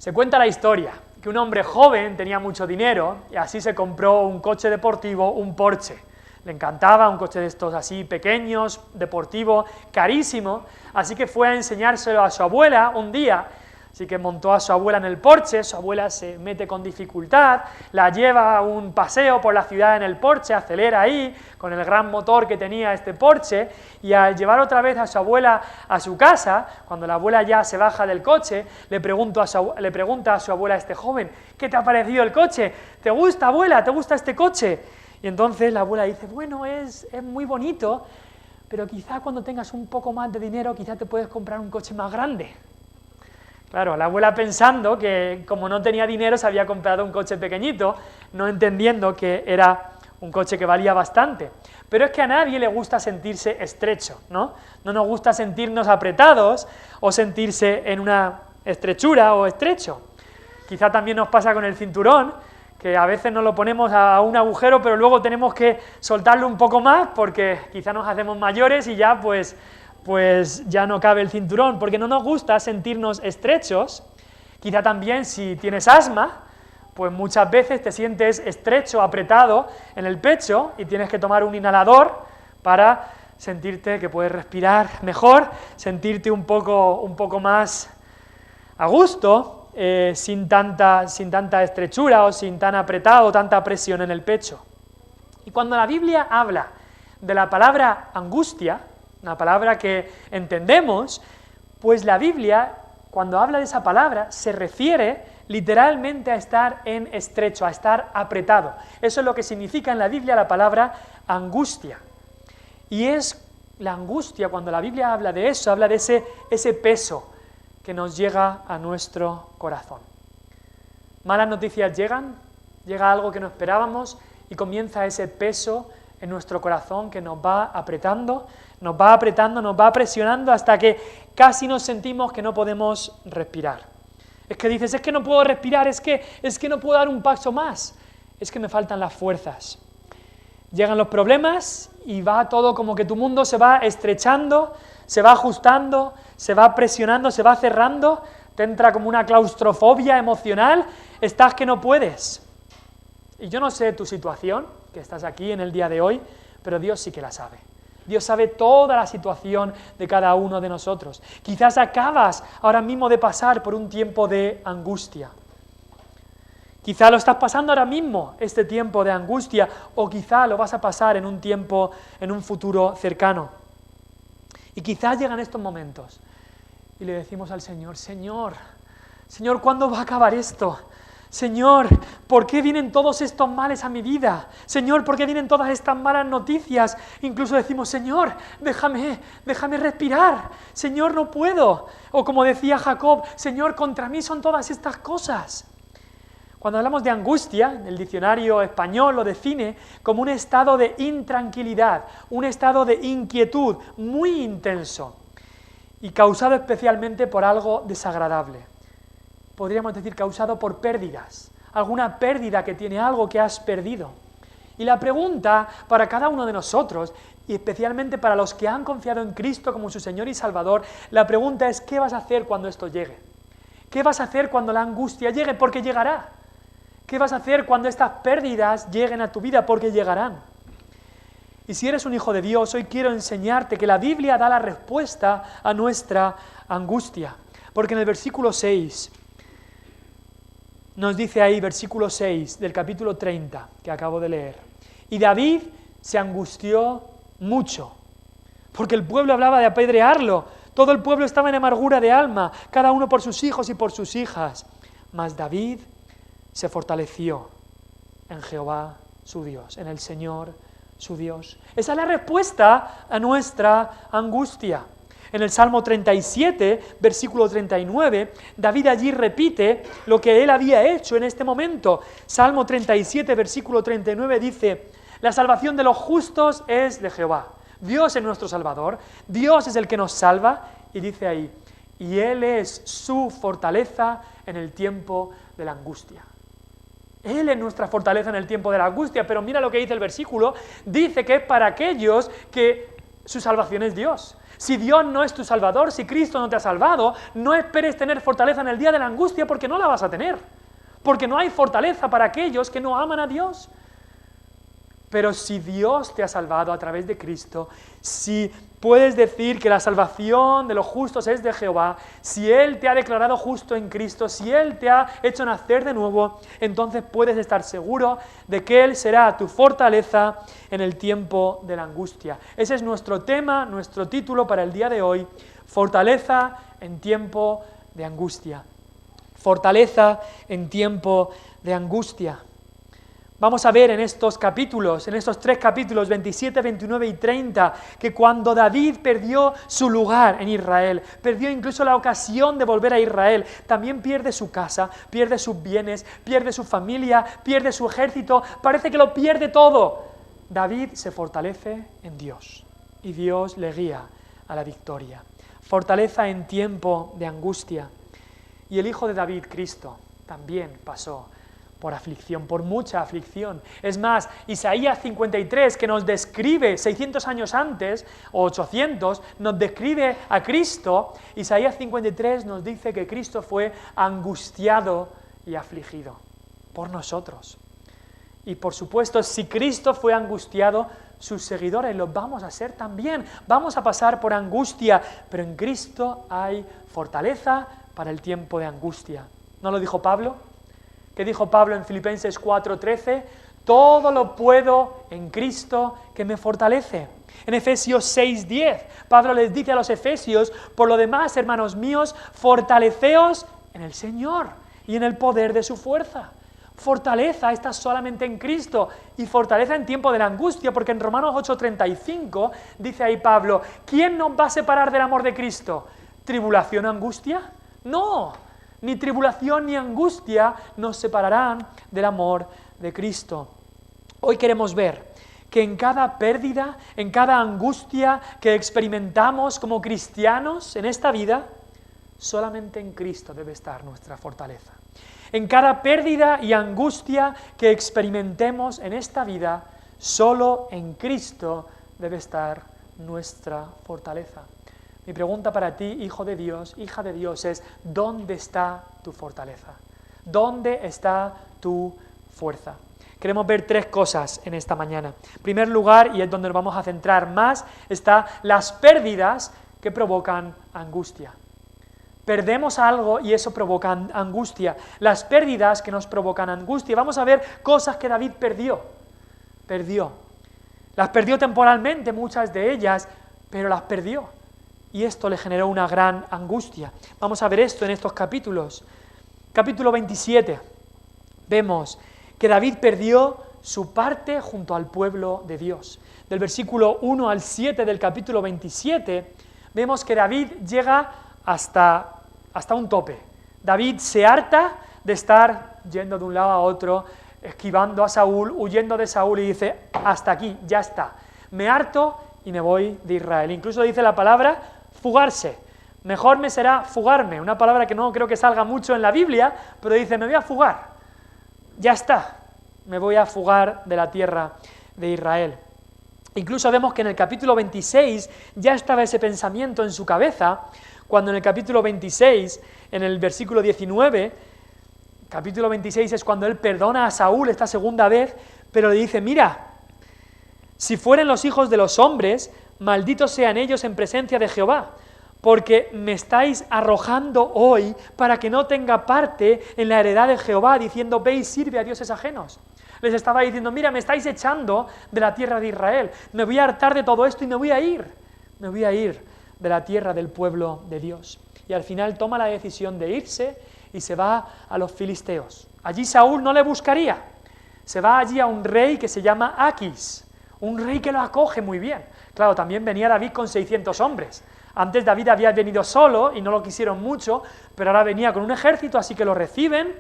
Se cuenta la historia, que un hombre joven tenía mucho dinero y así se compró un coche deportivo, un Porsche. Le encantaba un coche de estos así pequeños, deportivo, carísimo, así que fue a enseñárselo a su abuela un día. Así que montó a su abuela en el Porsche, su abuela se mete con dificultad, la lleva a un paseo por la ciudad en el Porsche, acelera ahí, con el gran motor que tenía este Porsche, y al llevar otra vez a su abuela a su casa, cuando la abuela ya se baja del coche, le pregunta a su abuela a este joven: ¿qué te ha parecido el coche? ¿Te gusta, abuela? ¿Te gusta este coche? Y entonces la abuela dice: bueno, es muy bonito, pero quizá cuando tengas un poco más de dinero, quizá te puedes comprar un coche más grande. Claro, la abuela pensando que como no tenía dinero se había comprado un coche pequeñito, no entendiendo que era un coche que valía bastante. Pero es que a nadie le gusta sentirse estrecho, ¿no? No nos gusta sentirnos apretados o sentirse en una estrechura o estrecho. Quizá también nos pasa con el cinturón, que a veces nos lo ponemos a un agujero, pero luego tenemos que soltarlo un poco más porque quizá nos hacemos mayores y ya pues ya no cabe el cinturón, porque no nos gusta sentirnos estrechos. Quizá también si tienes asma, pues muchas veces te sientes estrecho, apretado en el pecho y tienes que tomar un inhalador para sentirte que puedes respirar mejor, sentirte un poco más a gusto, sin tanta estrechura o sin tan apretado, tanta presión en el pecho. Y cuando la Biblia habla de la palabra angustia, una palabra que entendemos, pues la Biblia, cuando habla de esa palabra, se refiere literalmente a estar en estrecho, a estar apretado. Eso es lo que significa en la Biblia la palabra angustia. Y es la angustia, cuando la Biblia habla de eso, habla de ese peso que nos llega a nuestro corazón. Malas noticias llegan, llega algo que no esperábamos y comienza ese peso en nuestro corazón que nos va apretando, nos va presionando hasta que casi nos sentimos que no podemos respirar. Es que dices: es que no puedo respirar, es que no puedo dar un paso más, es que me faltan las fuerzas. Llegan los problemas y va todo como que tu mundo se va estrechando, se va ajustando, se va presionando, se va cerrando, te entra como una claustrofobia emocional, estás que no puedes. Y yo no sé tu situación, que estás aquí en el día de hoy, pero Dios sí que la sabe. Dios sabe toda la situación de cada uno de nosotros. Quizás acabas ahora mismo de pasar por un tiempo de angustia. Quizá lo estás pasando ahora mismo, este tiempo de angustia, o quizá lo vas a pasar en un futuro cercano. Y quizás llegan estos momentos y le decimos al Señor: Señor, ¿cuándo va a acabar esto? Señor, ¿por qué vienen todos estos males a mi vida? Señor, ¿por qué vienen todas estas malas noticias? Incluso decimos: Señor, déjame respirar. Señor, no puedo. O como decía Jacob: Señor, contra mí son todas estas cosas. Cuando hablamos de angustia, el diccionario español lo define como un estado de intranquilidad, un estado de inquietud muy intenso y causado especialmente por algo desagradable. Podríamos decir causado por pérdidas, alguna pérdida que tiene algo que has perdido. Y la pregunta para cada uno de nosotros, y especialmente para los que han confiado en Cristo como su Señor y Salvador, la pregunta es: ¿qué vas a hacer cuando esto llegue? ¿Qué vas a hacer cuando la angustia llegue? Porque llegará. ¿Qué vas a hacer cuando estas pérdidas lleguen a tu vida? Porque llegarán. Y si eres un hijo de Dios, hoy quiero enseñarte que la Biblia da la respuesta a nuestra angustia. Porque en el versículo 6... nos dice ahí, versículo 6 del capítulo 30, que acabo de leer: y David se angustió mucho, porque el pueblo hablaba de apedrearlo, todo el pueblo estaba en amargura de alma, cada uno por sus hijos y por sus hijas. Mas David se fortaleció en Jehová su Dios, en el Señor su Dios. Esa es la respuesta a nuestra angustia. En el Salmo 37, versículo 39, David allí repite lo que él había hecho en este momento. Salmo 37, versículo 39 dice: la salvación de los justos es de Jehová. Dios es nuestro Salvador, Dios es el que nos salva, y dice ahí: y Él es su fortaleza en el tiempo de la angustia. Él es nuestra fortaleza en el tiempo de la angustia, pero mira lo que dice el versículo, dice que es para aquellos que su salvación es Dios. Si Dios no es tu Salvador, si Cristo no te ha salvado, no esperes tener fortaleza en el día de la angustia porque no la vas a tener. Porque no hay fortaleza para aquellos que no aman a Dios. Pero si Dios te ha salvado a través de Cristo, si puedes decir que la salvación de los justos es de Jehová, si Él te ha declarado justo en Cristo, si Él te ha hecho nacer de nuevo, entonces puedes estar seguro de que Él será tu fortaleza en el tiempo de la angustia. Ese es nuestro tema, nuestro título para el día de hoy, fortaleza en tiempo de angustia. Fortaleza en tiempo de angustia. Vamos a ver en estos capítulos, en estos 3 capítulos, 27, 29 y 30, que cuando David perdió su lugar en Israel, perdió incluso la ocasión de volver a Israel, también pierde su casa, pierde sus bienes, pierde su familia, pierde su ejército, parece que lo pierde todo. David se fortalece en Dios y Dios le guía a la victoria. Fortaleza en tiempo de angustia. Y el Hijo de David, Cristo, también pasó por aflicción, por mucha aflicción. Es más, Isaías 53, que nos describe 600 años antes, o 800, nos describe a Cristo. Isaías 53 nos dice que Cristo fue angustiado y afligido por nosotros. Y por supuesto, si Cristo fue angustiado, sus seguidores lo vamos a ser también. Vamos a pasar por angustia, pero en Cristo hay fortaleza para el tiempo de angustia. ¿No lo dijo Pablo? ¿Qué dijo Pablo en Filipenses 4:13? Todo lo puedo en Cristo que me fortalece. En Efesios 6:10, Pablo les dice a los efesios, por lo demás, hermanos míos, fortaleceos en el Señor y en el poder de su fuerza. Fortaleza está solamente en Cristo y fortaleza en tiempo de la angustia, porque en Romanos 8:35 dice ahí Pablo, ¿quién nos va a separar del amor de Cristo? ¿Tribulación o angustia? No. Ni tribulación ni angustia nos separarán del amor de Cristo. Hoy queremos ver que en cada pérdida, en cada angustia que experimentamos como cristianos en esta vida, solamente en Cristo debe estar nuestra fortaleza. En cada pérdida y angustia que experimentemos en esta vida, solo en Cristo debe estar nuestra fortaleza. Mi pregunta para ti, hijo de Dios, hija de Dios, es ¿dónde está tu fortaleza? ¿Dónde está tu fuerza? Queremos ver 3 cosas en esta mañana. En primer lugar, y es donde nos vamos a centrar más, está las pérdidas que provocan angustia. Perdemos algo y eso provoca angustia. Las pérdidas que nos provocan angustia. Vamos a ver cosas que David perdió. Las perdió temporalmente, muchas de ellas, pero las perdió. Y esto le generó una gran angustia. Vamos a ver esto en estos capítulos. Capítulo 27. Vemos que David perdió su parte junto al pueblo de Dios. Del versículo 1 al 7 del capítulo 27, vemos que David llega hasta un tope. David se harta de estar yendo de un lado a otro, esquivando a Saúl, huyendo de Saúl y dice, hasta aquí, ya está. Me harto y me voy de Israel. Incluso dice la palabra fugarse. Mejor me será fugarme, una palabra que no creo que salga mucho en la Biblia, pero dice, me voy a fugar. Ya está, me voy a fugar de la tierra de Israel. Incluso vemos que en el capítulo 26 ya estaba ese pensamiento en su cabeza, cuando en el capítulo 26, en el versículo 19, capítulo 26 es cuando él perdona a Saúl esta segunda vez, pero le dice, mira, si fueren los hijos de los hombres, malditos sean ellos en presencia de Jehová, porque me estáis arrojando hoy para que no tenga parte en la heredad de Jehová, diciendo, ve y sirve a dioses ajenos. Les estaba diciendo, mira, me estáis echando de la tierra de Israel, me voy a hartar de todo esto y me voy a ir de la tierra del pueblo de Dios. Y al final toma la decisión de irse y se va a los filisteos. Allí Saúl no le buscaría, se va allí a un rey que se llama Aquis, un rey que lo acoge muy bien. Claro, también venía David con 600 hombres. Antes David había venido solo y no lo quisieron mucho, pero ahora venía con un ejército, así que lo reciben.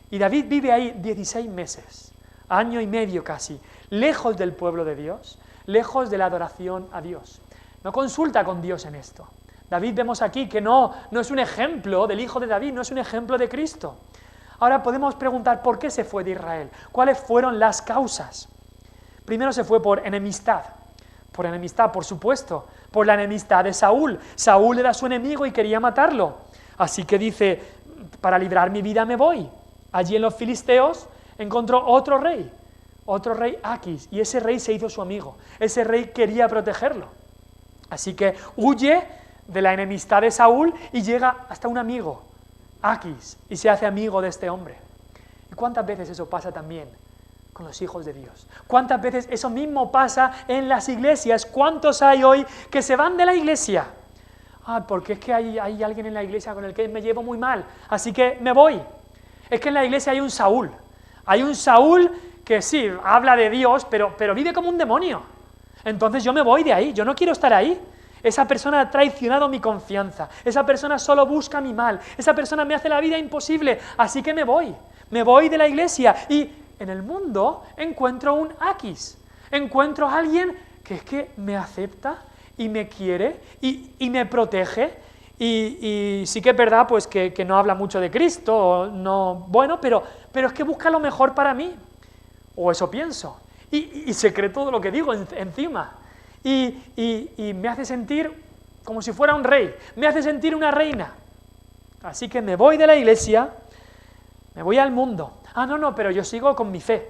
Y David vive ahí 16 meses, año y medio casi, lejos del pueblo de Dios, lejos de la adoración a Dios. No consulta con Dios en esto. David vemos aquí que no es un ejemplo del hijo de David, no es un ejemplo de Cristo. Ahora podemos preguntar por qué se fue de Israel, cuáles fueron las causas. Primero se fue por enemistad, Por enemistad, por supuesto, por la enemistad de Saúl. Saúl era su enemigo y quería matarlo. Así que dice, para librar mi vida me voy. Allí en los filisteos encontró otro rey Aquis, y ese rey se hizo su amigo. Ese rey quería protegerlo. Así que huye de la enemistad de Saúl y llega hasta un amigo, Aquis, y se hace amigo de este hombre. ¿Y cuántas veces eso pasa también con los hijos de Dios? ¿Cuántas veces eso mismo pasa en las iglesias? ¿Cuántos hay hoy que se van de la iglesia? Porque es que hay alguien en la iglesia con el que me llevo muy mal, así que me voy. Es que en la iglesia hay un Saúl que sí, habla de Dios, pero vive como un demonio. Entonces yo me voy de ahí, yo no quiero estar ahí. Esa persona ha traicionado mi confianza, esa persona solo busca mi mal, esa persona me hace la vida imposible, así que me voy de la iglesia. Y en el mundo encuentro un Aquis, encuentro a alguien que es que me acepta y me quiere y me protege, y sí que es verdad pues que no habla mucho de Cristo, no, bueno, pero es que busca lo mejor para mí, o eso pienso, y se cree todo lo que digo encima, y me hace sentir como si fuera un rey, me hace sentir una reina. Así que me voy de la iglesia, me voy al mundo. No, pero yo sigo con mi fe,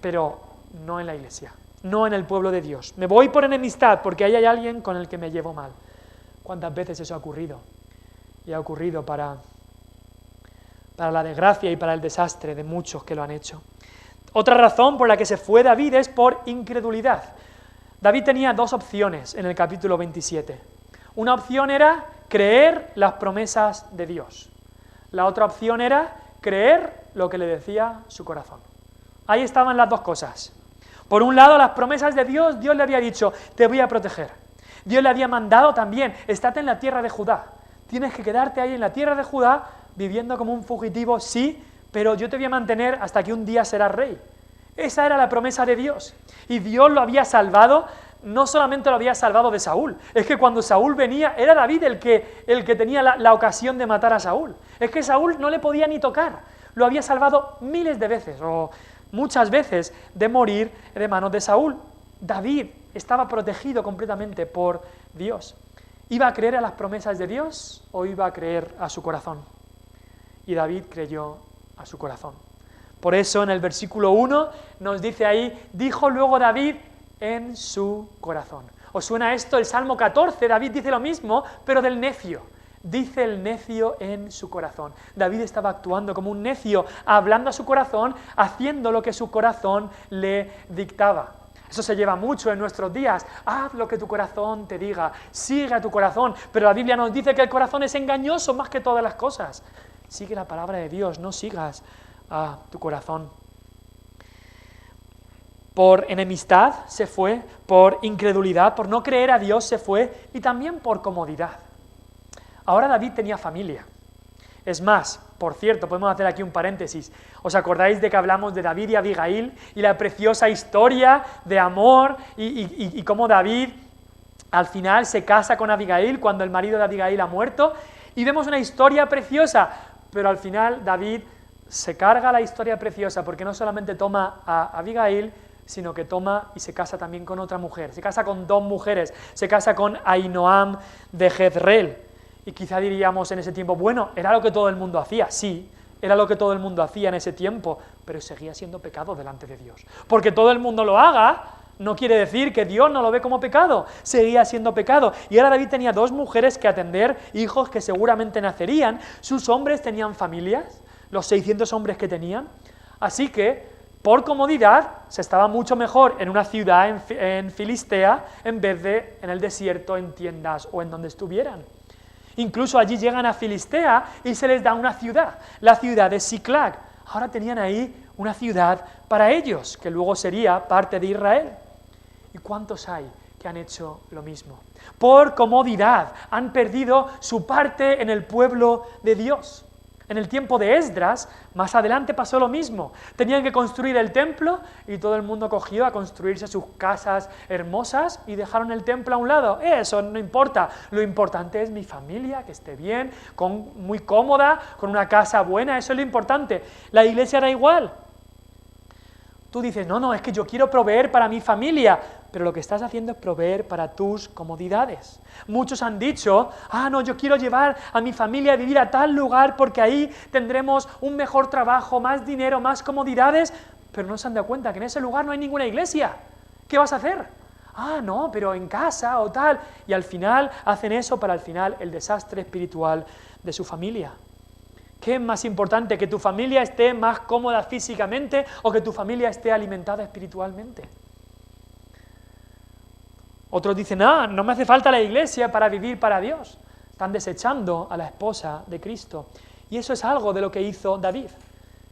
pero no en la iglesia, no en el pueblo de Dios. Me voy por enemistad, porque ahí hay alguien con el que me llevo mal. ¿Cuántas veces eso ha ocurrido? Y ha ocurrido para la desgracia y para el desastre de muchos que lo han hecho. Otra razón por la que se fue David es por incredulidad. David tenía dos opciones en el capítulo 27. Una opción era creer las promesas de Dios. La otra opción era creer lo que le decía su corazón. Ahí estaban las dos cosas. Por un lado, las promesas de Dios, Dios le había dicho, te voy a proteger. Dios le había mandado también, estate en la tierra de Judá. Tienes que quedarte ahí en la tierra de Judá, viviendo como un fugitivo, sí, pero yo te voy a mantener hasta que un día serás rey. Esa era la promesa de Dios. Y Dios lo había salvado, no solamente lo había salvado de Saúl, es que cuando Saúl venía, era David el que tenía la ocasión de matar a Saúl. Es que Saúl no le podía ni tocar, lo había salvado miles de veces, o muchas veces, de morir de manos de Saúl. David estaba protegido completamente por Dios. ¿Iba a creer a las promesas de Dios o iba a creer a su corazón? Y David creyó a su corazón. Por eso en el versículo 1 nos dice ahí, dijo luego David en su corazón. ¿Os suena esto? El Salmo 14, David dice lo mismo, pero del necio. Dice el necio en su corazón. David estaba actuando como un necio, hablando a su corazón, haciendo lo que su corazón le dictaba. Eso se lleva mucho en nuestros días. Haz lo que tu corazón te diga, sigue a tu corazón. Pero la Biblia nos dice que el corazón es engañoso más que todas las cosas. Sigue la palabra de Dios, no sigas a tu corazón. Por enemistad se fue, por incredulidad, por no creer a Dios se fue, y también por comodidad. Ahora David tenía familia. Es más, por cierto, podemos hacer aquí un paréntesis. ¿Os acordáis de que hablamos de David y Abigail y la preciosa historia de amor y cómo David al final se casa con Abigail cuando el marido de Abigail ha muerto? Y vemos una historia preciosa, pero al final David se carga la historia preciosa porque no solamente toma a Abigail, sino que toma y se casa también con otra mujer. Se casa con dos mujeres, se casa con Ahinoam de Jezreel. Y quizá diríamos en ese tiempo, bueno, era lo que todo el mundo hacía. Sí, era lo que todo el mundo hacía en ese tiempo, pero seguía siendo pecado delante de Dios. Porque todo el mundo lo haga, no quiere decir que Dios no lo ve como pecado, seguía siendo pecado. Y ahora David tenía dos mujeres que atender, hijos que seguramente nacerían, sus hombres tenían familias, los 600 hombres que tenían, así que por comodidad se estaba mucho mejor en una ciudad en Filistea en vez de en el desierto, en tiendas o en donde estuvieran. Incluso allí llegan a Filistea y se les da una ciudad, la ciudad de Siclag. Ahora tenían ahí una ciudad para ellos, que luego sería parte de Israel. ¿Y cuántos hay que han hecho lo mismo? Por comodidad han perdido su parte en el pueblo de Dios. En el tiempo de Esdras, más adelante pasó lo mismo. Tenían que construir el templo y todo el mundo cogió a construirse sus casas hermosas y dejaron el templo a un lado. Eso no importa, lo importante es mi familia, que esté bien, muy cómoda, con una casa buena, eso es lo importante. La iglesia era igual. Tú dices, no, es que yo quiero proveer para mi familia. pero lo que estás haciendo es proveer para tus comodidades. Muchos han dicho, no, yo quiero llevar a mi familia a vivir a tal lugar porque ahí tendremos un mejor trabajo, más dinero, más comodidades, pero no se han dado cuenta que en ese lugar no hay ninguna iglesia. ¿Qué vas a hacer? No, pero en casa o tal. Y al final hacen eso para al final el desastre espiritual de su familia. ¿Qué es más importante, que tu familia esté más cómoda físicamente o que tu familia esté alimentada espiritualmente? Otros dicen, no me hace falta la iglesia para vivir para Dios. Están desechando a la esposa de Cristo. Y eso es algo de lo que hizo David.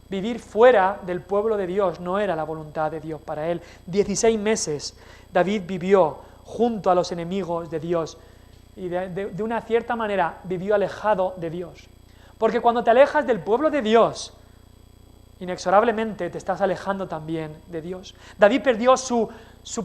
Vivir fuera del pueblo de Dios no era la voluntad de Dios para él. 16 meses David vivió junto a los enemigos de Dios y de una cierta manera vivió alejado de Dios. Porque cuando te alejas del pueblo de Dios, inexorablemente te estás alejando también de Dios. David perdió su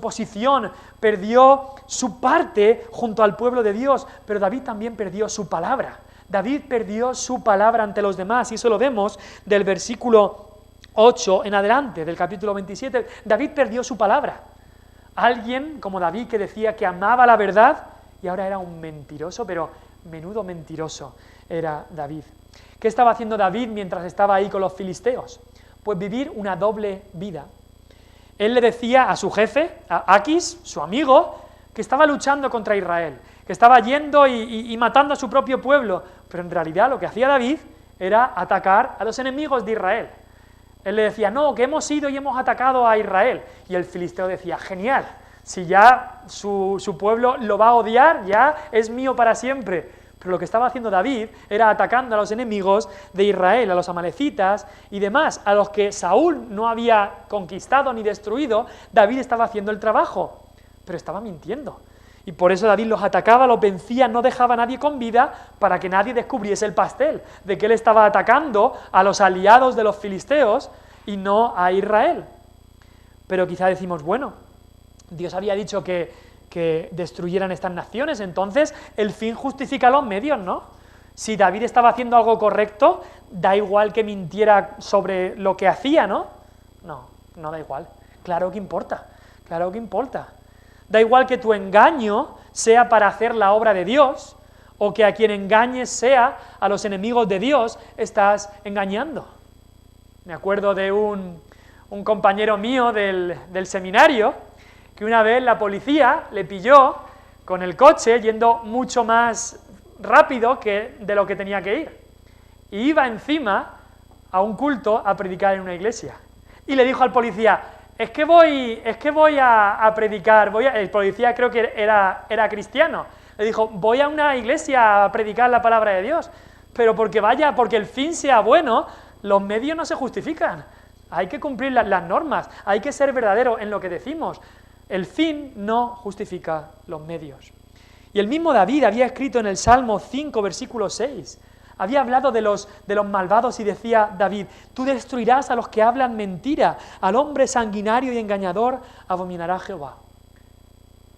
posición, perdió su parte junto al pueblo de Dios, pero David también perdió su palabra. David perdió su palabra ante los demás, y eso lo vemos del versículo 8 en adelante, del capítulo 27. David perdió su palabra. Alguien como David que decía que amaba la verdad, y ahora era un mentiroso, pero menudo mentiroso era David. ¿Qué estaba haciendo David mientras estaba ahí con los filisteos? Pues vivir una doble vida. Él le decía a su jefe, a Aquis, su amigo, que estaba luchando contra Israel, que estaba yendo y matando a su propio pueblo, pero en realidad lo que hacía David era atacar a los enemigos de Israel. Él le decía, no, que hemos ido y hemos atacado a Israel, y el filisteo decía, genial, si ya su pueblo lo va a odiar, ya es mío para siempre. Pero lo que estaba haciendo David era atacando a los enemigos de Israel, a los amalecitas y demás, a los que Saúl no había conquistado ni destruido. David estaba haciendo el trabajo, pero estaba mintiendo. Y por eso David los atacaba, los vencía, no dejaba a nadie con vida para que nadie descubriese el pastel, de que él estaba atacando a los aliados de los filisteos y no a Israel. Pero quizá decimos, bueno, Dios había dicho que destruyeran estas naciones, entonces el fin justifica los medios, ¿no? Si David estaba haciendo algo correcto, da igual que mintiera sobre lo que hacía, ¿no? No da igual. Claro que importa, claro que importa. Da igual que tu engaño sea para hacer la obra de Dios, o que a quien engañes sea a los enemigos de Dios, estás engañando. Me acuerdo de un compañero mío del seminario, que una vez la policía le pilló con el coche yendo mucho más rápido de lo que tenía que ir. Y iba encima a un culto a predicar en una iglesia. Y le dijo al policía, es que voy a predicar, el policía creo que era cristiano. Le dijo, voy a una iglesia a predicar la palabra de Dios, pero porque el fin sea bueno, los medios no se justifican. Hay que cumplir las normas, hay que ser verdadero en lo que decimos. El fin no justifica los medios. Y el mismo David había escrito en el Salmo 5, versículo 6, había hablado de los malvados y decía David, tú destruirás a los que hablan mentira, al hombre sanguinario y engañador abominará Jehová.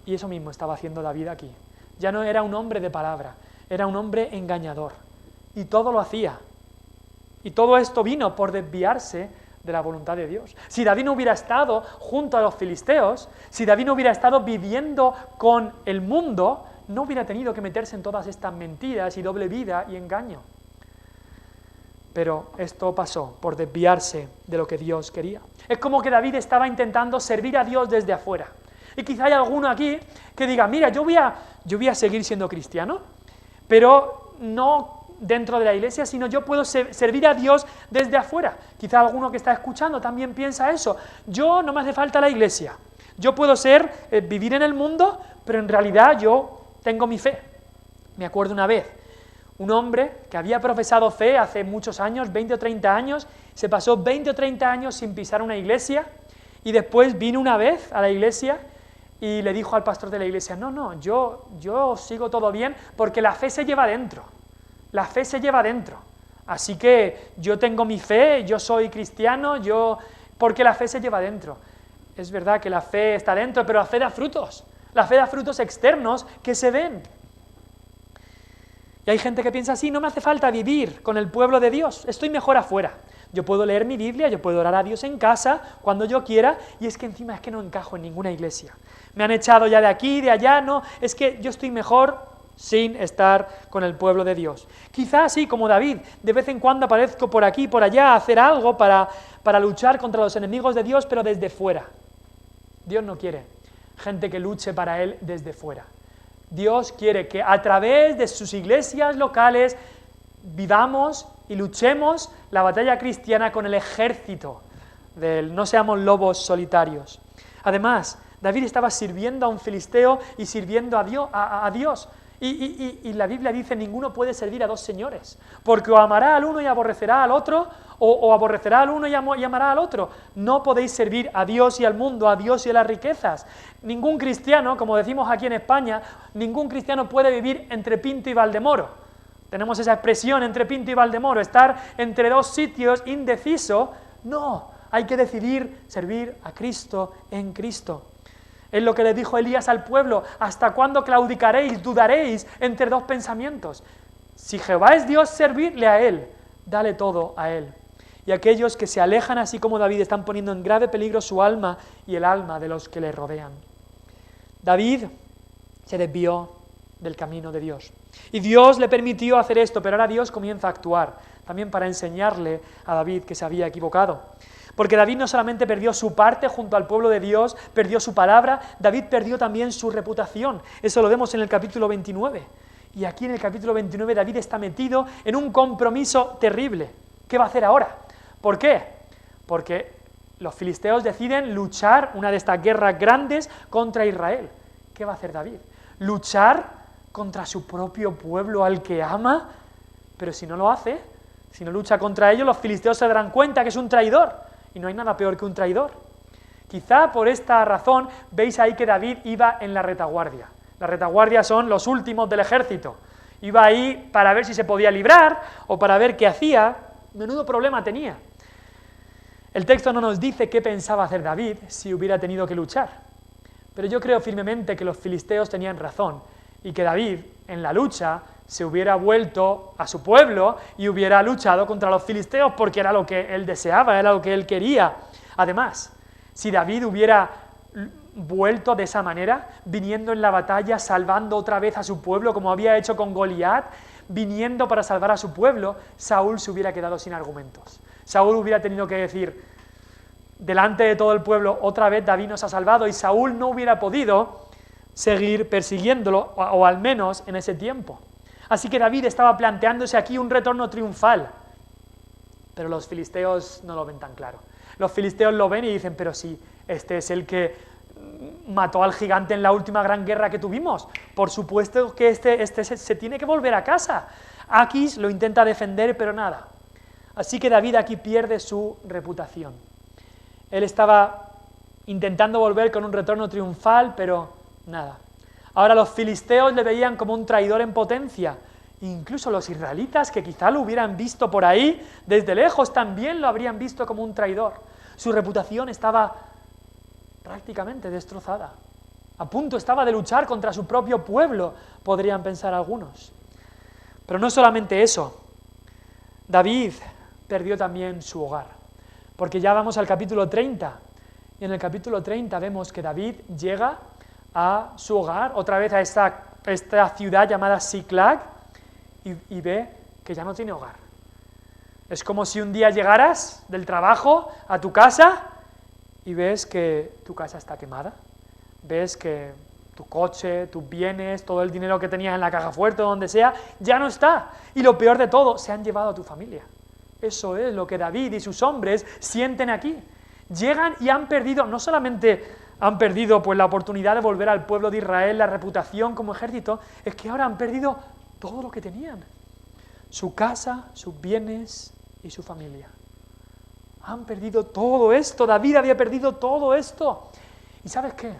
Y eso mismo estaba haciendo David aquí. Ya no era un hombre de palabra, era un hombre engañador. Y todo lo hacía. Y todo esto vino por desviarse de la voluntad de Dios. Si David no hubiera estado junto a los filisteos, si David no hubiera estado viviendo con el mundo, no hubiera tenido que meterse en todas estas mentiras y doble vida y engaño. Pero esto pasó por desviarse de lo que Dios quería. Es como que David estaba intentando servir a Dios desde afuera. Y quizá hay alguno aquí que diga, mira, yo voy a seguir siendo cristiano, pero no dentro de la iglesia, sino yo puedo servir a Dios desde afuera. Quizá alguno que está escuchando también piensa eso. Yo no me hace falta la iglesia. Yo puedo vivir en el mundo, pero en realidad yo tengo mi fe. Me acuerdo una vez, un hombre que había profesado fe hace muchos años, 20 o 30 años, se pasó 20 o 30 años sin pisar una iglesia, y después vino una vez a la iglesia y le dijo al pastor de la iglesia, no, yo sigo todo bien porque la fe se lleva dentro. La fe se lleva dentro, así que yo tengo mi fe, yo soy cristiano, porque la fe se lleva dentro. Es verdad que la fe está dentro, pero la fe da frutos externos que se ven. Y hay gente que piensa así, no me hace falta vivir con el pueblo de Dios, estoy mejor afuera. Yo puedo leer mi Biblia, yo puedo orar a Dios en casa, cuando yo quiera, y es que encima es que no encajo en ninguna iglesia. Me han echado ya de aquí, de allá, no, es que yo estoy mejor sin estar con el pueblo de Dios. Quizás sí, como David, de vez en cuando aparezco por aquí, por allá, a hacer algo para luchar contra los enemigos de Dios, pero desde fuera. Dios no quiere gente que luche para Él desde fuera. Dios quiere que a través de sus iglesias locales vivamos y luchemos la batalla cristiana con el ejército de Él. No seamos lobos solitarios. Además, David estaba sirviendo a un filisteo y sirviendo a Dios. Y la Biblia dice, ninguno puede servir a dos señores, porque o amará al uno y aborrecerá al otro, o aborrecerá al uno y amará al otro. No podéis servir a Dios y al mundo, a Dios y a las riquezas. Ningún cristiano, como decimos aquí en España, ningún cristiano puede vivir entre Pinto y Valdemoro. Tenemos esa expresión, entre Pinto y Valdemoro, estar entre dos sitios indeciso. No, hay que decidir servir a Cristo en Cristo. Es lo que le dijo Elías al pueblo, ¿hasta cuándo claudicaréis, dudaréis entre dos pensamientos? Si Jehová es Dios, servidle a Él, dale todo a Él. Y aquellos que se alejan así como David están poniendo en grave peligro su alma y el alma de los que le rodean. David se desvió del camino de Dios. Y Dios le permitió hacer esto, pero ahora Dios comienza a actuar, también para enseñarle a David que se había equivocado. Porque David no solamente perdió su parte junto al pueblo de Dios, perdió su palabra, David perdió también su reputación. Eso lo vemos en el capítulo 29. Y aquí en el capítulo 29 David está metido en un compromiso terrible. ¿Qué va a hacer ahora? ¿Por qué? Porque los filisteos deciden luchar una de estas guerras grandes contra Israel. ¿Qué va a hacer David? Luchar contra su propio pueblo al que ama, pero si no lo hace, si no lucha contra ellos, los filisteos se darán cuenta que es un traidor. Y no hay nada peor que un traidor. Quizá por esta razón veis ahí que David iba en la retaguardia. La retaguardia son los últimos del ejército. Iba ahí para ver si se podía librar o para ver qué hacía. Menudo problema tenía. El texto no nos dice qué pensaba hacer David si hubiera tenido que luchar. Pero yo creo firmemente que los filisteos tenían razón y que David, en la lucha, se hubiera vuelto a su pueblo y hubiera luchado contra los filisteos porque era lo que él deseaba, era lo que él quería. Además, si David hubiera vuelto de esa manera, viniendo en la batalla, salvando otra vez a su pueblo, como había hecho con Goliat, viniendo para salvar a su pueblo, Saúl se hubiera quedado sin argumentos. Saúl hubiera tenido que decir, delante de todo el pueblo, otra vez David nos ha salvado, y Saúl no hubiera podido seguir persiguiéndolo, o al menos en ese tiempo. Así que David estaba planteándose aquí un retorno triunfal, pero los filisteos no lo ven tan claro. Los filisteos lo ven y dicen, pero sí, este es el que mató al gigante en la última gran guerra que tuvimos. Por supuesto que este se tiene que volver a casa. Aquis lo intenta defender, pero nada. Así que David aquí pierde su reputación. Él estaba intentando volver con un retorno triunfal, pero nada. Ahora los filisteos le veían como un traidor en potencia. Incluso los israelitas, que quizá lo hubieran visto por ahí, desde lejos también lo habrían visto como un traidor. Su reputación estaba prácticamente destrozada. A punto estaba de luchar contra su propio pueblo, podrían pensar algunos. Pero no solamente eso. David perdió también su hogar. Porque ya vamos al capítulo 30. Y en el capítulo 30 vemos que David llega a su hogar, otra vez a esta ciudad llamada Siclag, y ve que ya no tiene hogar. Es como si un día llegaras del trabajo a tu casa y ves que tu casa está quemada, ves que tu coche, tus bienes, todo el dinero que tenías en la caja fuerte o donde sea, ya no está. Y lo peor de todo, se han llevado a tu familia. Eso es lo que David y sus hombres sienten aquí. Llegan y han perdido, no solamente han perdido pues la oportunidad de volver al pueblo de Israel, la reputación como ejército, es que ahora han perdido todo lo que tenían. Su casa, sus bienes y su familia. Han perdido todo esto, David había perdido todo esto. ¿Y sabes qué?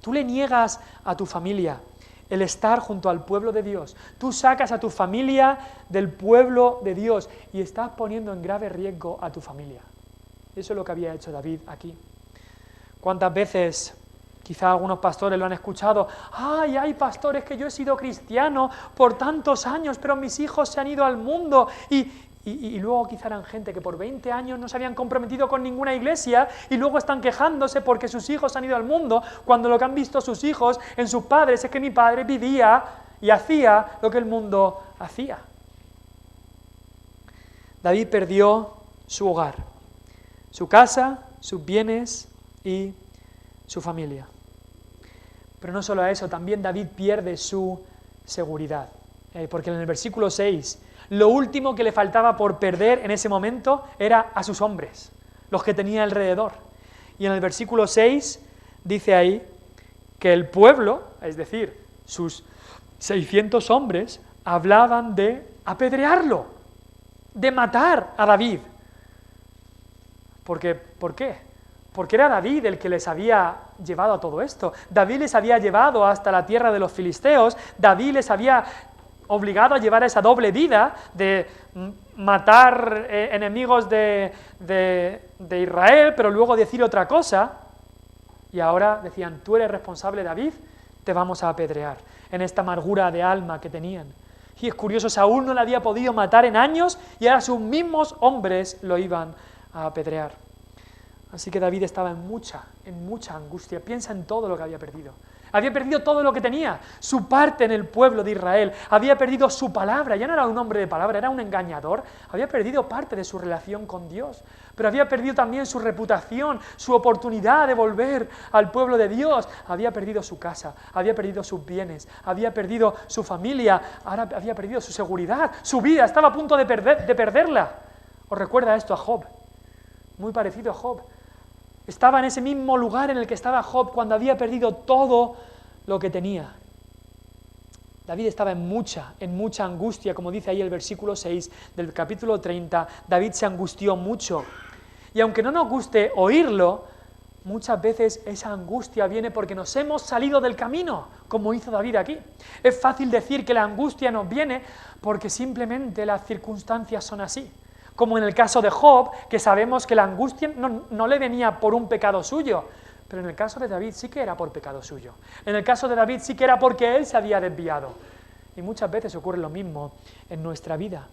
Tú le niegas a tu familia el estar junto al pueblo de Dios. Tú sacas a tu familia del pueblo de Dios y estás poniendo en grave riesgo a tu familia. Eso es lo que había hecho David aquí. ¿Cuántas veces, quizá algunos pastores lo han escuchado? ¡Ay, hay pastores que yo he sido cristiano por tantos años, pero mis hijos se han ido al mundo! Y Y luego quizá eran gente que por 20 años no se habían comprometido con ninguna iglesia y luego están quejándose porque sus hijos han ido al mundo, cuando lo que han visto sus hijos en sus padres es que mi padre vivía y hacía lo que el mundo hacía. David perdió su hogar, su casa, sus bienes y su familia. Pero no solo eso, también David pierde su seguridad, porque en el versículo 6, lo último que le faltaba por perder en ese momento era a sus hombres, los que tenía alrededor. Y en el versículo 6 dice ahí que el pueblo, es decir, sus 600 hombres, hablaban de apedrearlo, de matar a David. ¿Por qué? Porque era David el que les había llevado a todo esto. David les había llevado hasta la tierra de los filisteos, David les había obligado a llevar esa doble vida de matar enemigos de Israel, pero luego decir otra cosa, y ahora decían, tú eres responsable, David, te vamos a apedrear, en esta amargura de alma que tenían. Y es curioso, Saúl no le había podido matar en años, y ahora sus mismos hombres lo iban a apedrear. Así que David estaba en mucha angustia. Piensa en todo lo que había perdido. Había perdido todo lo que tenía, su parte en el pueblo de Israel, había perdido su palabra, ya no era un hombre de palabra, era un engañador, había perdido parte de su relación con Dios, pero había perdido también su reputación, su oportunidad de volver al pueblo de Dios, había perdido su casa, había perdido sus bienes, había perdido su familia, ahora había perdido su seguridad, su vida, estaba a punto de perderla. ¿Os recuerda esto a Job? Muy parecido a Job. Estaba en ese mismo lugar en el que estaba Job cuando había perdido todo lo que tenía. David estaba en mucha angustia, como dice ahí el versículo 6 del capítulo 30, David se angustió mucho. Y aunque no nos guste oírlo, muchas veces esa angustia viene porque nos hemos salido del camino, como hizo David aquí. Es fácil decir que la angustia nos viene porque simplemente las circunstancias son así. Como en el caso de Job, que sabemos que la angustia no le venía por un pecado suyo, pero en el caso de David sí que era por pecado suyo. En el caso de David sí que era porque él se había desviado. Y muchas veces ocurre lo mismo en nuestra vida.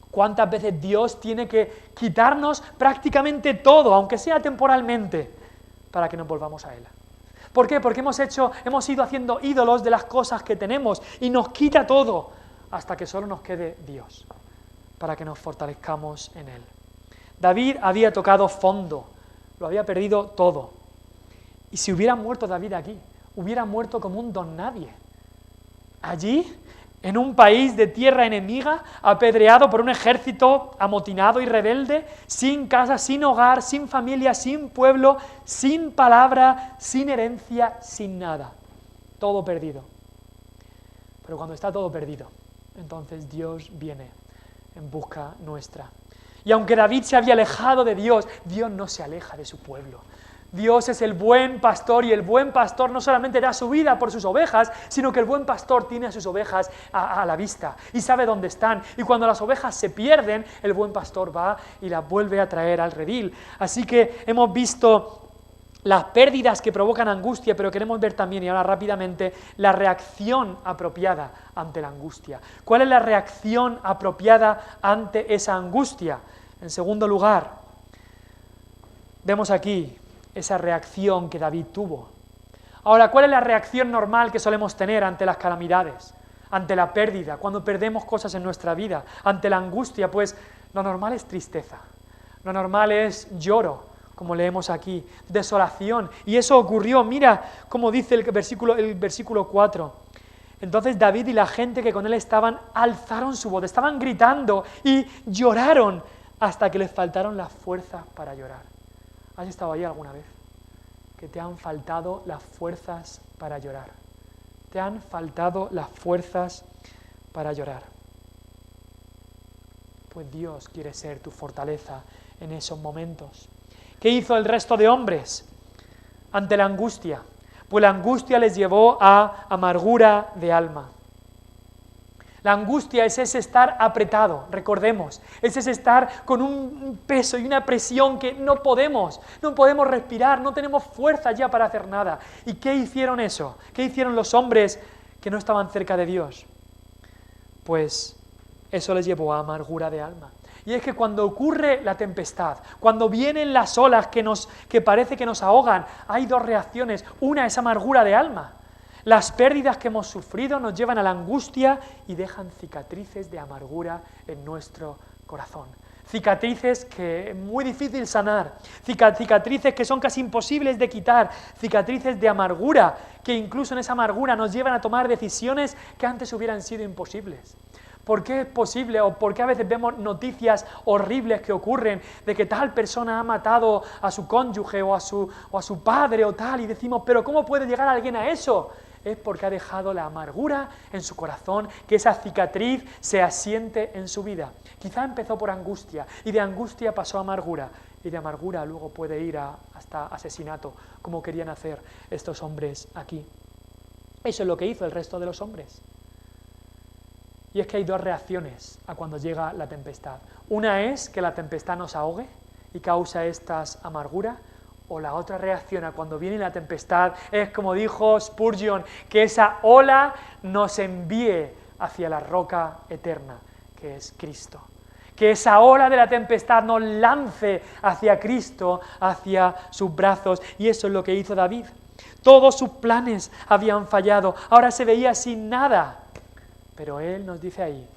¿Cuántas veces Dios tiene que quitarnos prácticamente todo, aunque sea temporalmente, para que nos volvamos a Él? ¿Por qué? Porque hemos ido haciendo ídolos de las cosas que tenemos y nos quita todo hasta que solo nos quede Dios, para que nos fortalezcamos en Él. David había tocado fondo, lo había perdido todo. Y si hubiera muerto David aquí, hubiera muerto como un don nadie. Allí, en un país de tierra enemiga, apedreado por un ejército amotinado y rebelde, sin casa, sin hogar, sin familia, sin pueblo, sin palabra, sin herencia, sin nada. Todo perdido. Pero cuando está todo perdido, entonces Dios viene en busca nuestra. Y aunque David se había alejado de Dios, Dios no se aleja de su pueblo. Dios es el buen pastor y el buen pastor no solamente da su vida por sus ovejas, sino que el buen pastor tiene a sus ovejas a la vista y sabe dónde están. Y cuando las ovejas se pierden, el buen pastor va y las vuelve a traer al redil. Así que hemos visto las pérdidas que provocan angustia, pero queremos ver también, y ahora rápidamente, la reacción apropiada ante la angustia. ¿Cuál es la reacción apropiada ante esa angustia? En segundo lugar, vemos aquí esa reacción que David tuvo. Ahora, ¿cuál es la reacción normal que solemos tener ante las calamidades, ante la pérdida, cuando perdemos cosas en nuestra vida, ante la angustia? Pues lo normal es tristeza, lo normal es lloro, como leemos aquí, desolación. Y eso ocurrió, mira cómo dice el versículo 4. Entonces David y la gente que con él estaban alzaron su voz, estaban gritando y lloraron hasta que les faltaron las fuerzas para llorar. ¿Has estado ahí alguna vez? Que te han faltado las fuerzas para llorar. Te han faltado las fuerzas para llorar. Pues Dios quiere ser tu fortaleza en esos momentos. ¿Qué hizo el resto de hombres ante la angustia? Pues la angustia les llevó a amargura de alma. La angustia es ese estar apretado, recordemos, es ese estar con un peso y una presión que no podemos respirar, no tenemos fuerza ya para hacer nada. ¿Y qué hicieron eso? ¿Qué hicieron los hombres que no estaban cerca de Dios? Pues eso les llevó a amargura de alma. Y es que cuando ocurre la tempestad, cuando vienen las olas que parece que nos ahogan, hay dos reacciones. Una es amargura de alma. Las pérdidas que hemos sufrido nos llevan a la angustia y dejan cicatrices de amargura en nuestro corazón. Cicatrices que es muy difícil sanar, cicatrices que son casi imposibles de quitar, cicatrices de amargura, que incluso en esa amargura nos llevan a tomar decisiones que antes hubieran sido imposibles. ¿Por qué es posible o por qué a veces vemos noticias horribles que ocurren de que tal persona ha matado a su cónyuge o a su padre o tal y decimos, pero ¿cómo puede llegar alguien a eso? Es porque ha dejado la amargura en su corazón, que esa cicatriz se asiente en su vida. Quizá empezó por angustia y de angustia pasó a amargura y de amargura luego puede ir hasta asesinato, como querían hacer estos hombres aquí. Eso es lo que hizo el resto de los hombres. Y es que hay dos reacciones a cuando llega la tempestad. Una es que la tempestad nos ahogue y causa estas amarguras, o la otra reacción a cuando viene la tempestad es, como dijo Spurgeon, que esa ola nos envíe hacia la roca eterna, que es Cristo. Que esa ola de la tempestad nos lance hacia Cristo, hacia sus brazos, y eso es lo que hizo David. Todos sus planes habían fallado, ahora se veía sin nada. Pero él nos dice ahí,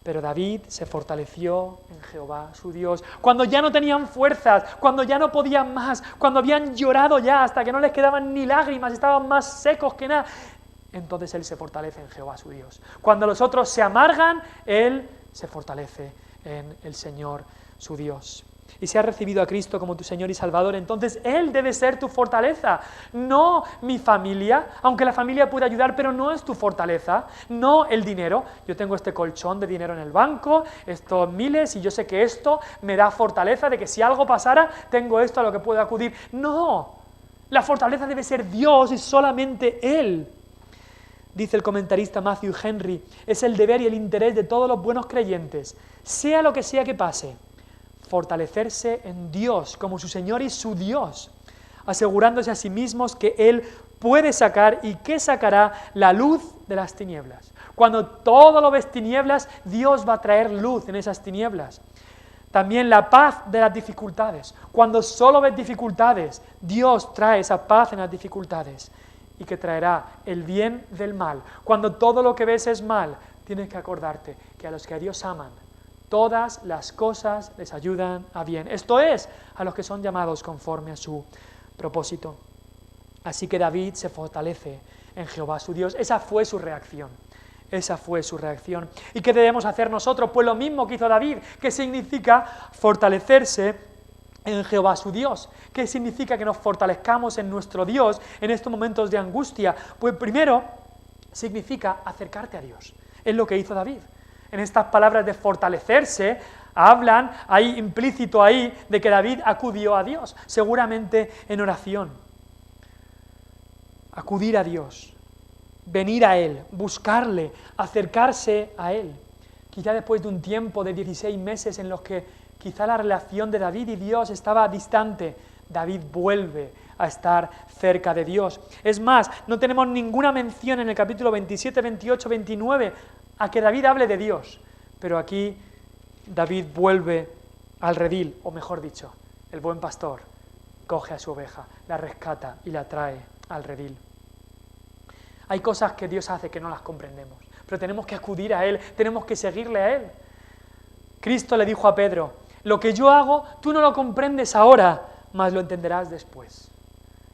pero David se fortaleció en Jehová su Dios. Cuando ya no tenían fuerzas, cuando ya no podían más, cuando habían llorado ya hasta que no les quedaban ni lágrimas, estaban más secos que nada, entonces él se fortalece en Jehová su Dios. Cuando los otros se amargan, él se fortalece en el Señor su Dios. Y si has recibido a Cristo como tu Señor y Salvador, entonces Él debe ser tu fortaleza, no mi familia, aunque la familia puede ayudar, pero no es tu fortaleza, no el dinero. Yo tengo este colchón de dinero en el banco, estos miles, y yo sé que esto me da fortaleza de que si algo pasara, tengo esto a lo que puedo acudir. No, la fortaleza debe ser Dios y solamente Él. Dice el comentarista Matthew Henry, es el deber y el interés de todos los buenos creyentes, sea lo que sea que pase, fortalecerse en Dios como su Señor y su Dios, asegurándose a sí mismos que Él puede sacar y que sacará la luz de las tinieblas. Cuando todo lo ves tinieblas, Dios va a traer luz en esas tinieblas. También la paz de las dificultades. Cuando solo ves dificultades, Dios trae esa paz en las dificultades y que traerá el bien del mal. Cuando todo lo que ves es mal, tienes que acordarte que a los que a Dios aman, todas las cosas les ayudan a bien. Esto es, a los que son llamados conforme a su propósito. Así que David se fortalece en Jehová su Dios. Esa fue su reacción. Esa fue su reacción. ¿Y qué debemos hacer nosotros? Pues lo mismo que hizo David. ¿Qué significa fortalecerse en Jehová su Dios? ¿Qué significa que nos fortalezcamos en nuestro Dios en estos momentos de angustia? Pues primero, significa acercarte a Dios. Es lo que hizo David. En estas palabras de fortalecerse, hablan, hay implícito ahí, de que David acudió a Dios, seguramente en oración. Acudir a Dios, venir a Él, buscarle, acercarse a Él. Quizá después de un tiempo de 16 meses en los que quizá la relación de David y Dios estaba distante, David vuelve a estar cerca de Dios. Es más, no tenemos ninguna mención en el capítulo 27, 28, 29 a que David hable de Dios, pero aquí David vuelve al redil, o mejor dicho, el buen pastor coge a su oveja, la rescata y la trae al redil. Hay cosas que Dios hace que no las comprendemos, pero tenemos que acudir a Él, tenemos que seguirle a Él. Cristo le dijo a Pedro, lo que yo hago, tú no lo comprendes ahora, mas lo entenderás después.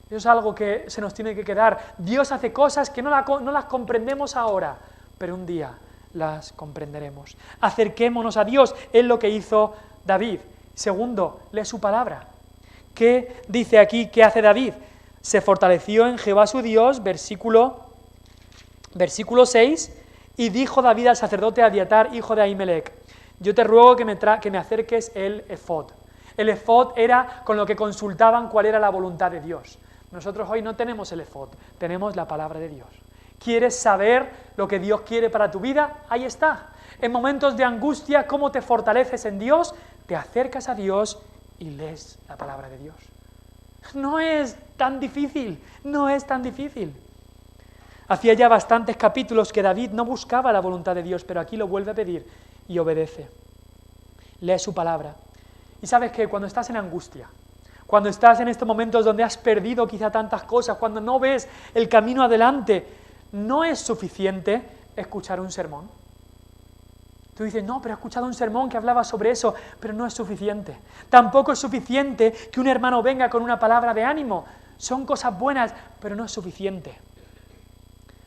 Eso es algo que se nos tiene que quedar. Dios hace cosas que no las comprendemos ahora, pero un día las comprenderemos. Acerquémonos a Dios, es lo que hizo David. Segundo, lee su palabra. ¿Qué dice aquí? ¿Qué hace David? Se fortaleció en Jehová su Dios, versículo 6, y dijo David al sacerdote Abiatar, hijo de Ahimelech, yo te ruego que me acerques el efod. El efod era con lo que consultaban cuál era la voluntad de Dios. Nosotros hoy no tenemos el efod, tenemos la palabra de Dios. ¿Quieres saber lo que Dios quiere para tu vida? Ahí está. En momentos de angustia, ¿cómo te fortaleces en Dios? Te acercas a Dios y lees la palabra de Dios. No es tan difícil, no es tan difícil. Hacía ya bastantes capítulos que David no buscaba la voluntad de Dios, pero aquí lo vuelve a pedir y obedece. lee su palabra. Y sabes que cuando estás en angustia, cuando estás en estos momentos donde has perdido quizá tantas cosas, cuando no ves el camino adelante, no es suficiente escuchar un sermón. Tú dices, no, pero he escuchado un sermón que hablaba sobre eso, pero no es suficiente. Tampoco es suficiente que un hermano venga con una palabra de ánimo. Son cosas buenas, pero no es suficiente.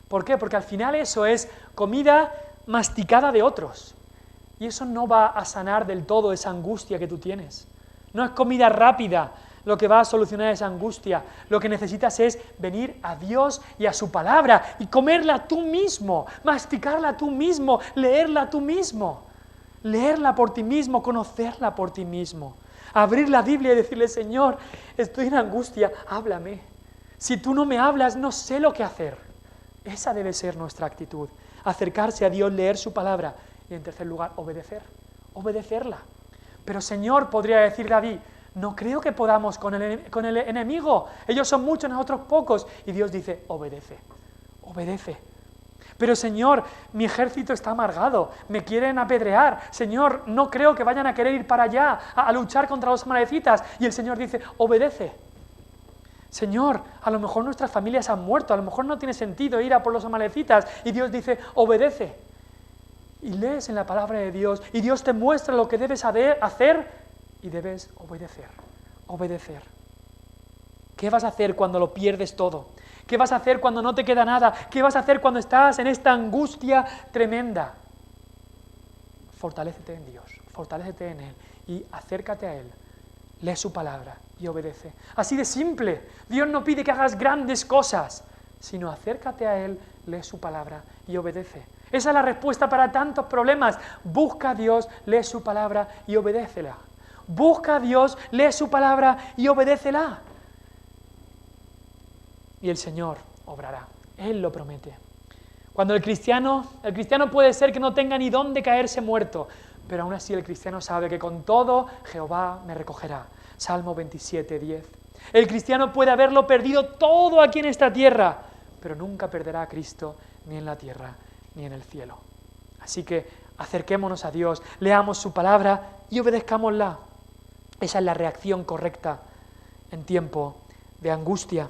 ¿Por qué? Porque al final eso es comida masticada de otros. Y eso no va a sanar del todo esa angustia que tú tienes. No es comida rápida lo que va a solucionar esa angustia. Lo que necesitas es venir a Dios y a su palabra y comerla tú mismo, masticarla tú mismo, leerla tú mismo, leerla por ti mismo, conocerla por ti mismo. Abrir la Biblia y decirle, Señor, estoy en angustia, háblame. Si tú no me hablas, no sé lo que hacer. Esa debe ser nuestra actitud. Acercarse a Dios, leer su palabra y, en tercer lugar, obedecerla. Pero, Señor, podría decir David, no creo que podamos con el enemigo. Ellos son muchos, nosotros pocos. Y Dios dice, obedece. Pero, Señor, mi ejército está amargado, me quieren apedrear. Señor, no creo que vayan a querer ir para allá a luchar contra los amalecitas. Y el Señor dice, obedece. Señor, a lo mejor nuestras familias han muerto, a lo mejor no tiene sentido ir a por los amalecitas. Y Dios dice, obedece. Y lees en la palabra de Dios, y Dios te muestra lo que debes hacer, y debes obedecer. ¿Qué vas a hacer cuando lo pierdes todo? ¿Qué vas a hacer cuando no te queda nada? ¿Qué vas a hacer cuando estás en esta angustia tremenda? Fortalécete en Dios, fortalécete en Él y acércate a Él. Lee su palabra y obedece. Así de simple. Dios no pide que hagas grandes cosas, sino acércate a Él, lee su palabra y obedece. Esa es la respuesta para tantos problemas. Busca a Dios, lee su palabra y obedécela. Busca a Dios, lee su palabra y obedécela. Y el Señor obrará. Él lo promete. Cuando el cristiano puede ser que no tenga ni dónde caerse muerto, pero aún así el cristiano sabe que con todo Jehová me recogerá. Salmo 27, 10. El cristiano puede haberlo perdido todo aquí en esta tierra, pero nunca perderá a Cristo ni en la tierra ni en el cielo. Así que acerquémonos a Dios, leamos su palabra y obedezcámosla. Esa es la reacción correcta en tiempo de angustia.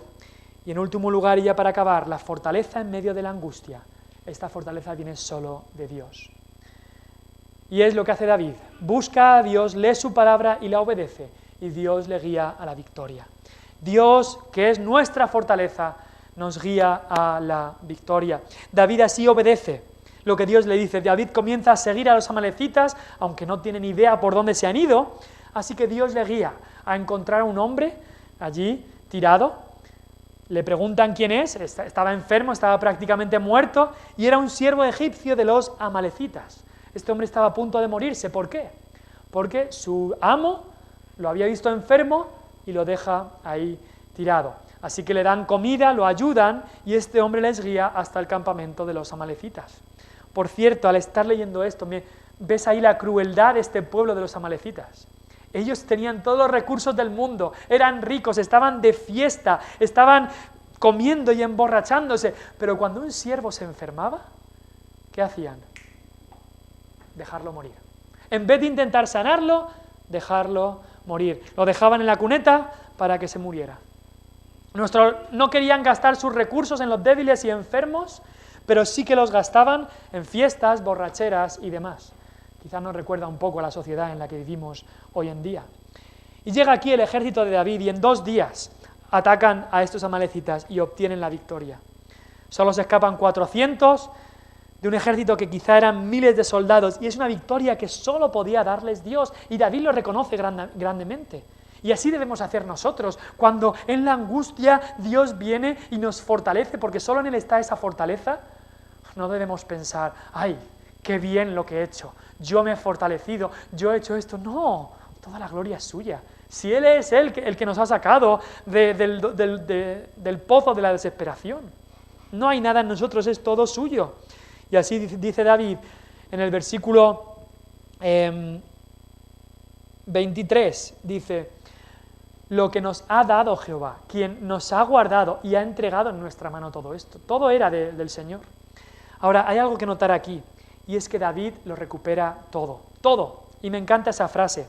Y en último lugar, y ya para acabar, la fortaleza en medio de la angustia. Esta fortaleza viene solo de Dios. Y es lo que hace David. Busca a Dios, lee su palabra y la obedece. Y Dios le guía a la victoria. Dios, que es nuestra fortaleza, nos guía a la victoria. David así obedece lo que Dios le dice. David comienza a seguir a los amalecitas, aunque no tiene ni idea por dónde se han ido. Así que Dios le guía a encontrar a un hombre allí tirado. Le preguntan quién es, estaba enfermo, estaba prácticamente muerto, y era un siervo egipcio de los amalecitas. Este hombre estaba a punto de morirse. ¿Por qué? Porque su amo lo había visto enfermo y lo deja ahí tirado. Así que le dan comida, lo ayudan, y este hombre les guía hasta el campamento de los amalecitas. Por cierto, al estar leyendo esto, ves ahí la crueldad de este pueblo de los amalecitas. Ellos tenían todos los recursos del mundo, eran ricos, estaban de fiesta, estaban comiendo y emborrachándose, pero cuando un siervo se enfermaba, ¿qué hacían? Dejarlo morir. En vez de intentar sanarlo, dejarlo morir. Lo dejaban en la cuneta para que se muriera. No querían gastar sus recursos en los débiles y enfermos, pero sí que los gastaban en fiestas, borracheras y demás. Quizás nos recuerda un poco a la sociedad en la que vivimos hoy en día. Y llega aquí el ejército de David y en 2 días atacan a estos amalecitas y obtienen la victoria. Solo se escapan 400 de un ejército que quizá eran miles de soldados, y es una victoria que solo podía darles Dios, y David lo reconoce grandemente. Y así debemos hacer nosotros, cuando en la angustia Dios viene y nos fortalece, porque solo en Él está esa fortaleza. No debemos pensar, ¡ay, qué bien lo que he hecho! Yo me he fortalecido, yo he hecho esto. No, toda la gloria es suya. Si Él es el que nos ha sacado del pozo de la desesperación. No hay nada en nosotros, es todo suyo. Y así dice David en el versículo 23, dice, lo que nos ha dado Jehová, quien nos ha guardado y ha entregado en nuestra mano todo esto. Todo era del Señor. Ahora, hay algo que notar aquí, y es que David lo recupera todo, Y me encanta esa frase,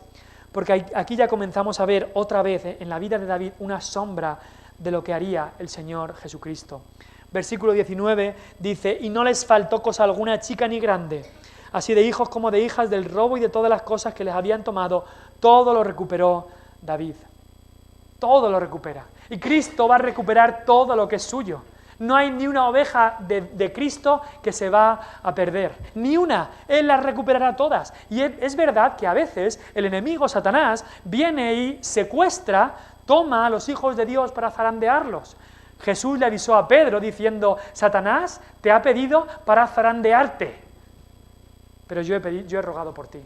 porque aquí ya comenzamos a ver otra vez en la vida de David una sombra de lo que haría el Señor Jesucristo. Versículo 19 dice, y no les faltó cosa alguna, chica ni grande, así de hijos como de hijas, del robo y de todas las cosas que les habían tomado, todo lo recuperó David. Todo lo recupera. Y Cristo va a recuperar todo lo que es suyo. No hay ni una oveja de Cristo que se va a perder. Ni una. Él las recuperará todas. Y es verdad que a veces el enemigo, Satanás, viene y secuestra, toma a los hijos de Dios para zarandearlos. Jesús le avisó a Pedro diciendo, Satanás te ha pedido para zarandearte, pero yo he rogado por ti.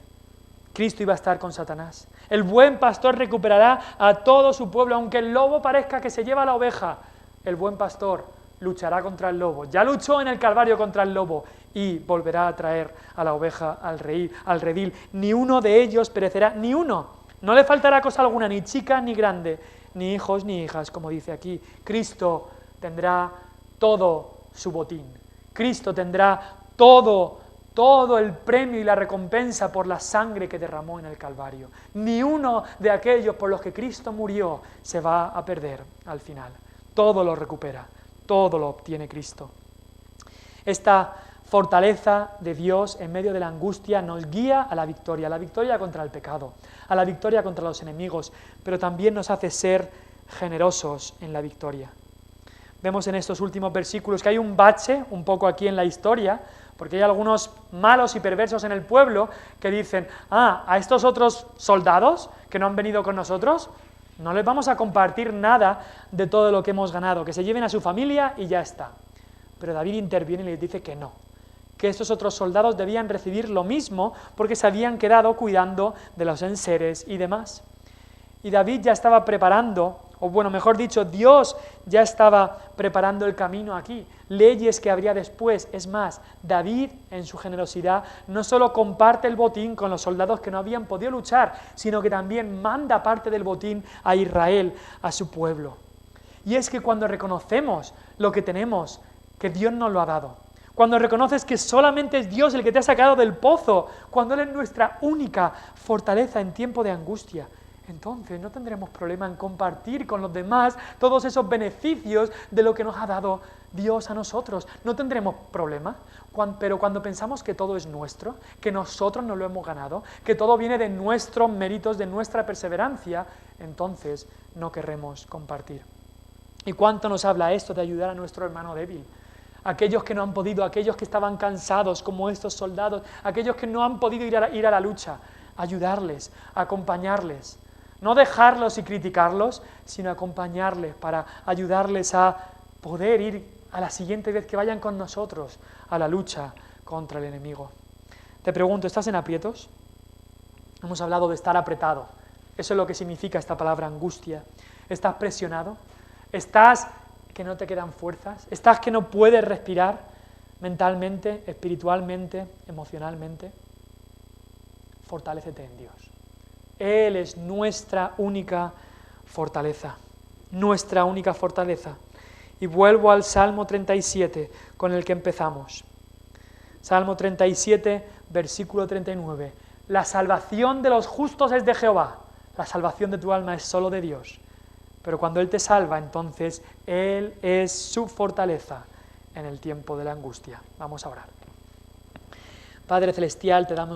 Cristo iba a estar con Satanás. El buen pastor recuperará a todo su pueblo, aunque el lobo parezca que se lleva a la oveja. El buen pastor luchará contra el lobo. Ya luchó en el Calvario contra el lobo y volverá a traer a la oveja al redil. Ni uno de ellos perecerá, ni uno. No le faltará cosa alguna, ni chica ni grande, ni hijos ni hijas, como dice aquí. Cristo tendrá todo su botín. Cristo tendrá todo el premio y la recompensa por la sangre que derramó en el Calvario. Ni uno de aquellos por los que Cristo murió se va a perder al final. Todo lo recupera, todo lo obtiene Cristo. Esta fortaleza de Dios en medio de la angustia nos guía a la victoria contra el pecado, a la victoria contra los enemigos, pero también nos hace ser generosos en la victoria. Vemos en estos últimos versículos que hay un bache un poco aquí en la historia, porque hay algunos malos y perversos en el pueblo que dicen, a estos otros soldados que no han venido con nosotros, no les vamos a compartir nada de todo lo que hemos ganado, que se lleven a su familia y ya está. Pero David interviene y les dice que no, que estos otros soldados debían recibir lo mismo porque se habían quedado cuidando de los enseres y demás. Y David ya estaba preparando, o bueno, mejor dicho, Dios ya estaba preparando el camino aquí, leyes que habría después. Es más, David en su generosidad no solo comparte el botín con los soldados que no habían podido luchar, sino que también manda parte del botín a Israel, a su pueblo. Y es que cuando reconocemos lo que tenemos, que Dios nos lo ha dado, cuando reconoces que solamente es Dios el que te ha sacado del pozo, cuando Él es nuestra única fortaleza en tiempo de angustia, entonces no tendremos problema en compartir con los demás todos esos beneficios de lo que nos ha dado Dios a nosotros. No tendremos problema, pero cuando pensamos que todo es nuestro, que nosotros nos lo hemos ganado, que todo viene de nuestros méritos, de nuestra perseverancia, entonces no querremos compartir. ¿Y cuánto nos habla esto de ayudar a nuestro hermano débil? Aquellos que no han podido, aquellos que estaban cansados como estos soldados, aquellos que no han podido ir a la lucha, ayudarles, acompañarles. No dejarlos y criticarlos, sino acompañarles para ayudarles a poder ir a la siguiente vez que vayan con nosotros a la lucha contra el enemigo. Te pregunto, ¿estás en aprietos? Hemos hablado de estar apretado. Eso es lo que significa esta palabra angustia. ¿Estás presionado? ¿Estás que no te quedan fuerzas? ¿Estás que no puedes respirar mentalmente, espiritualmente, emocionalmente? Fortalécete en Dios. Él es nuestra única fortaleza, nuestra única fortaleza. Y vuelvo al Salmo 37, con el que empezamos. Salmo 37, versículo 39. La salvación de los justos es de Jehová, la salvación de tu alma es solo de Dios. Pero cuando Él te salva, entonces Él es su fortaleza en el tiempo de la angustia. Vamos a orar. Padre Celestial, te damos